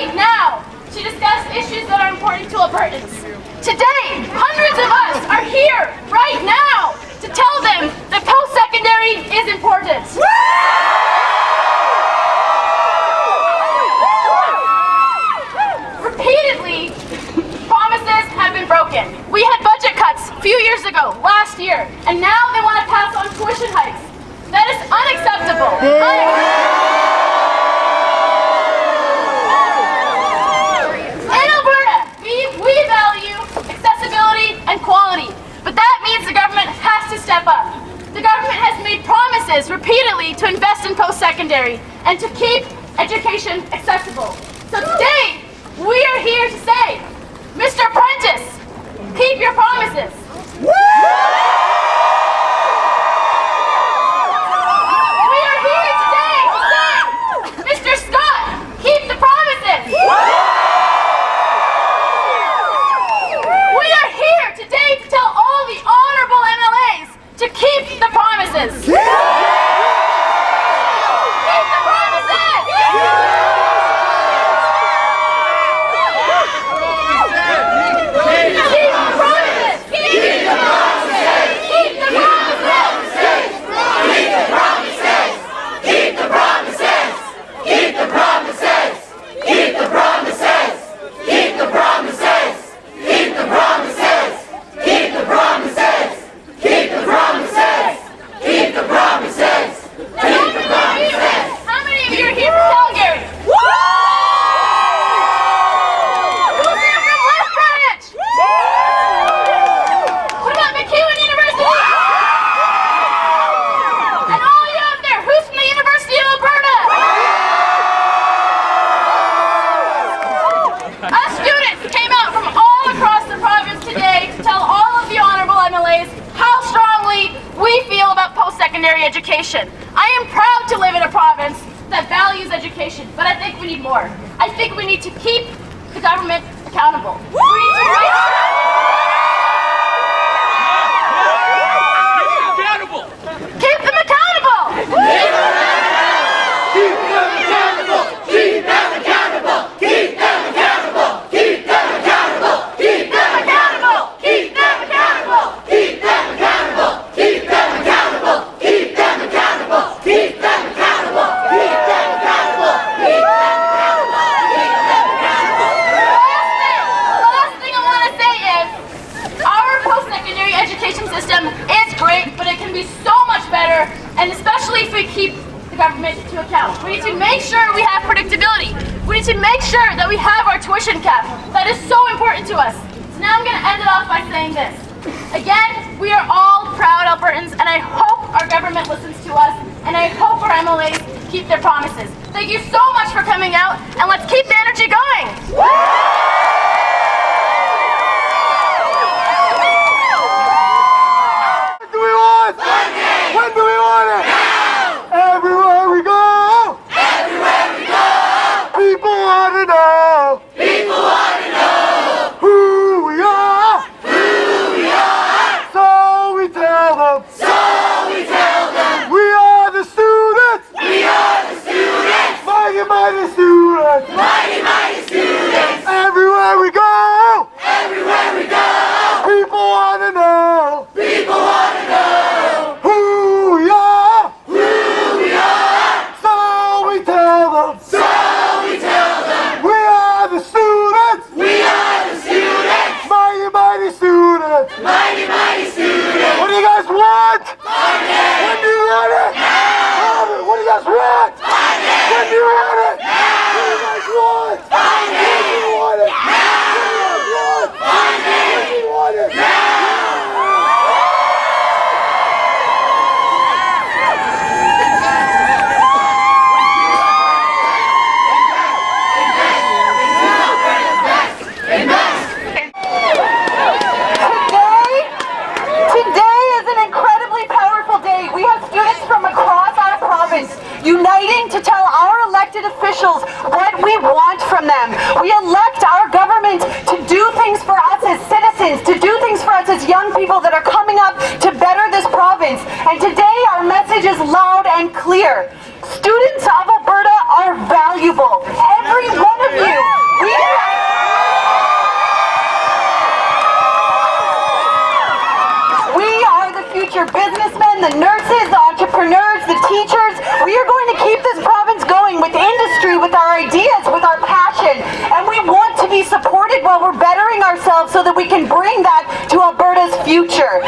right now to discuss issues that are important to Albertans. Today, hundreds of us are here right now to tell them that post-secondary is important. Repeatedly, promises have been broken. We had budget cuts a few years ago, last year, and now they want to pass on tuition hikes. That is unacceptable. In Alberta, we value accessibility and quality, but that means the government has to step up. The government has made promises repeatedly to invest in post-secondary and to keep education accessible. So today, we are here to say, Mr. Prentice, keep your promises. To keep the promises! Keep the promises! Education. I am proud to live in a province that values education, but I think we need more. I think we need to keep the government accountable. We need to keep them accountable. Keep them accountable. Keep them accountable. Keep them accountable. Keep them accountable. Keep them accountable. Keep them accountable. Keep them accountable. Keep them accountable. Keep them accountable. Keep them accountable. Keep them accountable. Keep them accountable. Keep them accountable. The last thing I want to say is our post-secondary education system is great, but it can be so much better, and especially if we keep the government to account. We need to make sure we have predictability. We need to make sure that we have our tuition cap. That is so important to us. So now I'm going to end it off by saying this. Again, we are all proud Albertans, and I hope our government listens to us, and I hope our MLAs keep their promises. Thank you so much for coming out, and let's keep the energy going. What do we want? When do we want it? Now! Everywhere we go! Everywhere we go! People want to know! People want to know Who we are! who we are. So we tell them! So we tell them We are the students! we are the students. Mighty, mighty students! Mighty, mighty students. Everywhere we go! Everywhere we go. People want to know! People want to know Who we are! who we are. So we tell them! So we tell them We are the students! we are the students. Mighty, mighty students! Mighty, mighty students. What do you guys want? Funding. When do you want it? Now! What do you guys want? Funding. When do you want it? What do you guys want? Funding. When do you want it? What do you guys want? Funding. When do you want it? Today is an incredibly powerful day. We have students from across our province uniting to tell our elected officials what we want from them. We elect our government to do things for us as citizens, to do things for us as young people that are coming up to better this province. And today our message is loud and clear. Students of Alberta are valuable. Every one of you so that we can bring that to Alberta's future.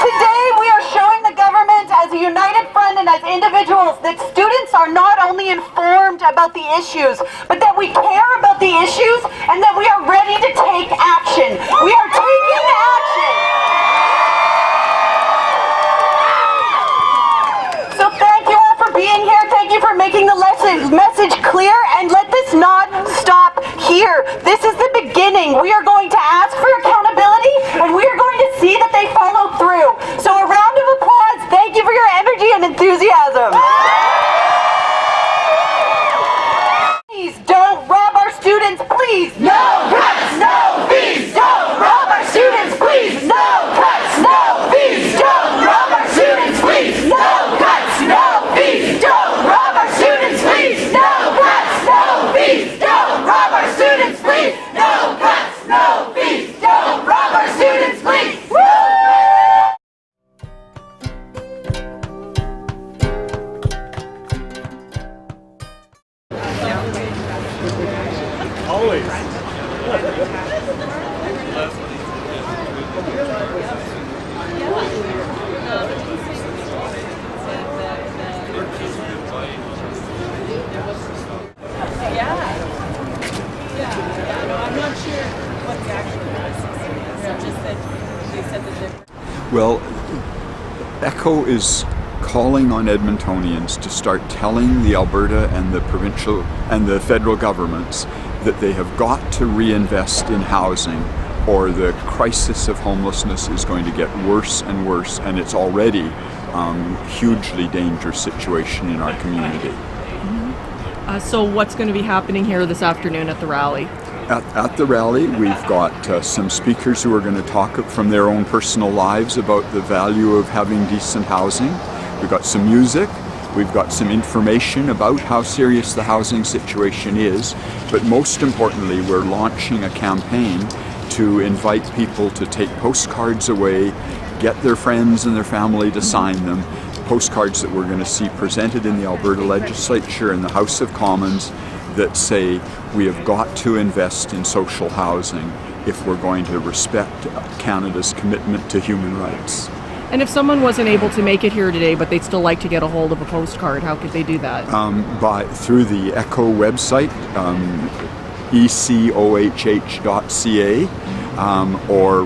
Today we are showing the government as a united front and as individuals that students are not only informed about the issues, but that we care about the issues and that we are ready to take action. We are taking action. So thank you all for being here. Thank you for making the message clear, and let this not stop here. This is the beginning. We are going to ask for accountability, and we are going to see that they follow through. So a round of applause. Thank you for your energy and enthusiasm. Please don't rob our students, please. No cuts, no fees. Don't rob our students, please. No cuts, no fees. Don't rob our students, please. No cuts, no fees. Don't rob our students, please. No cuts, no fees. Don't rob our students, please. No cuts, no fees. Don't rob our students, please. Always. Well, ECHO is calling on Edmontonians to start telling the Alberta and the provincial and the federal governments that they have got to reinvest in housing, or the crisis of homelessness is going to get worse and worse, and it's already a hugely dangerous situation in our community. So what's going to be happening here this afternoon at the rally? At the rally, we've got some speakers who are going to talk from their own personal lives about the value of having decent housing. We've got some music. We've got some information about how serious the housing situation is. But most importantly, we're launching a campaign to invite people to take postcards away, get their friends and their family to sign them. Postcards that we're going to see presented in the Alberta Legislature and the House of Commons that say we have got to invest in social housing if we're going to respect Canada's commitment to human rights. And if someone wasn't able to make it here today, but they'd still like to get a hold of a postcard, how could they do that? Through the ECHO website, ecohh.ca, or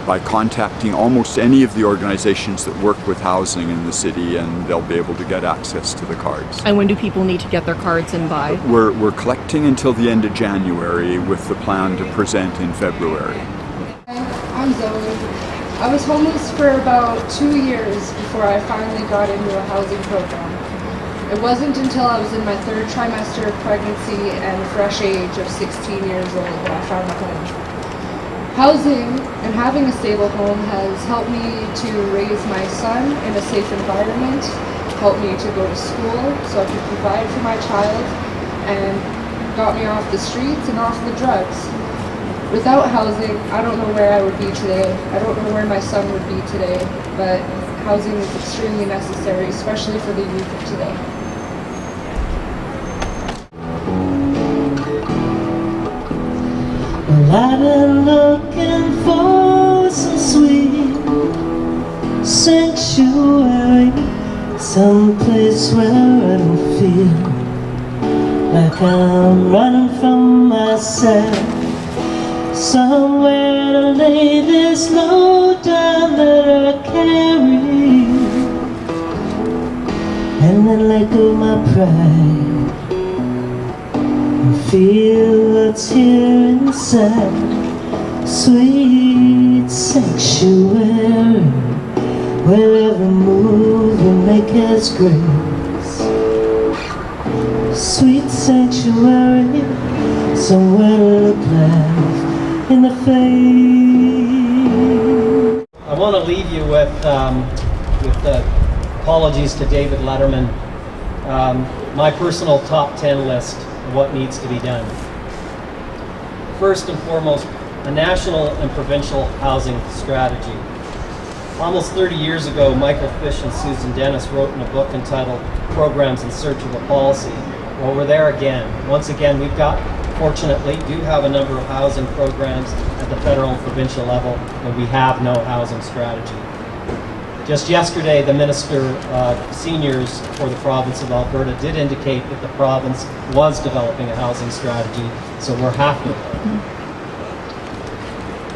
by contacting almost any of the organizations that work with housing in the city, and they'll be able to get access to the cards. And when do people need to get their cards in by? We're collecting until the end of January with the plan to present in February. I'm Zoe. I was homeless for about 2 years before I finally got into a housing program. It wasn't until I was in my 3rd trimester of pregnancy and fresh age of 16 years old that I found a home. Housing and having a stable home has helped me to raise my son in a safe environment, helped me to go to school so I could provide for my child, and got me off the streets and off the drugs. Without housing, I don't know where I would be today. I don't know where my son would be today, but housing is extremely necessary, especially for the youth of today. Well, I've been looking for some sweet sanctuary, someplace where I don't feel like I'm running from myself. Somewhere to lay this load down that I carry, and then let go my pride and feel what's here inside. Sweet sanctuary, where every move will make us grace. Sweet sanctuary, somewhere to look like in the face. I want to leave you with apologies to David Letterman, my personal top 10 list of what needs to be done. First and foremost, a national and provincial housing strategy. Almost 30 years ago, Michael Fish and Susan Dennis wrote in a book entitled Programs in Search of a Policy. Well, we're there again. Once again, fortunately, do have a number of housing programs at the federal and provincial level, and we have no housing strategy. Just yesterday, the Minister of Seniors for the province of Alberta did indicate that the province was developing a housing strategy, so we're happy with that.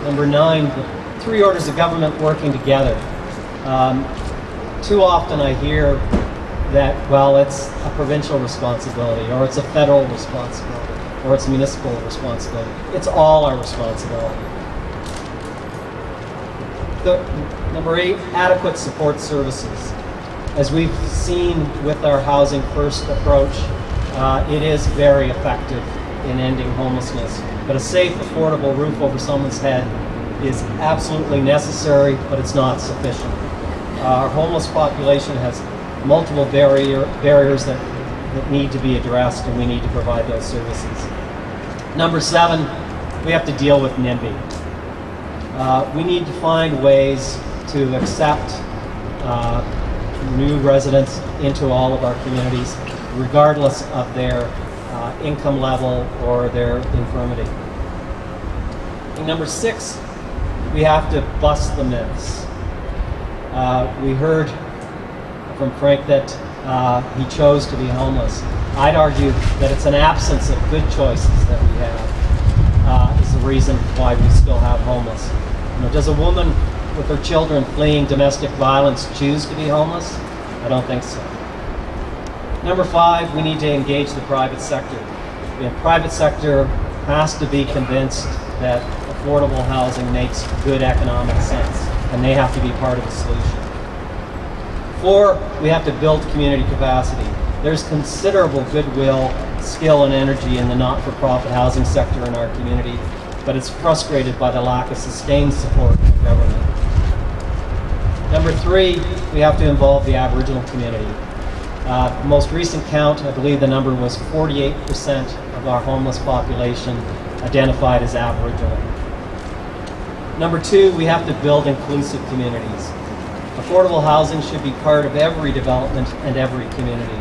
Number 9, the 3 orders of government working together. Too often I hear that, well, it's a provincial responsibility, or it's a federal responsibility, or it's a municipal responsibility. It's all our responsibility. Number 8, adequate support services. As we've seen with our Housing First approach, it is very effective in ending homelessness. But a safe, affordable roof over someone's head is absolutely necessary, but it's not sufficient. Our homeless population has multiple barriers that need to be addressed, and we need to provide those services. Number 7, we have to deal with NIMBY. We need to find ways to accept new residents into all of our communities, regardless of their income level or their infirmity. And number 6, we have to bust the myths. We heard from Frank that he chose to be homeless. I'd argue that it's an absence of good choices that we have is the reason why we still have homeless. You know, does a woman with her children fleeing domestic violence choose to be homeless? I don't think so. Number 5, we need to engage the private sector. The private sector has to be convinced that affordable housing makes good economic sense, and they have to be part of the solution. 4, we have to build community capacity. There's considerable goodwill, skill, and energy in the not-for-profit housing sector in our community, but it's frustrated by the lack of sustained support from government. Number 3, we have to involve the Aboriginal community. The most recent count, I believe the number was 48% of our homeless population identified as Aboriginal. Number 2, we have to build inclusive communities. Affordable housing should be part of every development and every community.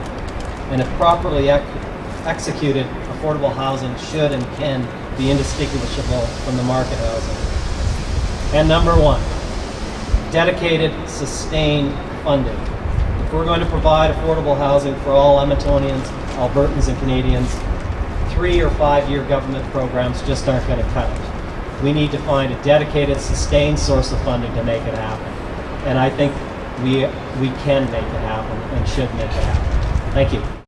And if properly executed, affordable housing should and can be indistinguishable from the market housing. And number 1, dedicated, sustained funding. If we're going to provide affordable housing for all Edmontonians, Albertans, and Canadians, 3 or 5-year government programs just aren't going to cut it. We need to find a dedicated, sustained source of funding to make it happen. And I think we can make it happen and should make it happen. Thank you.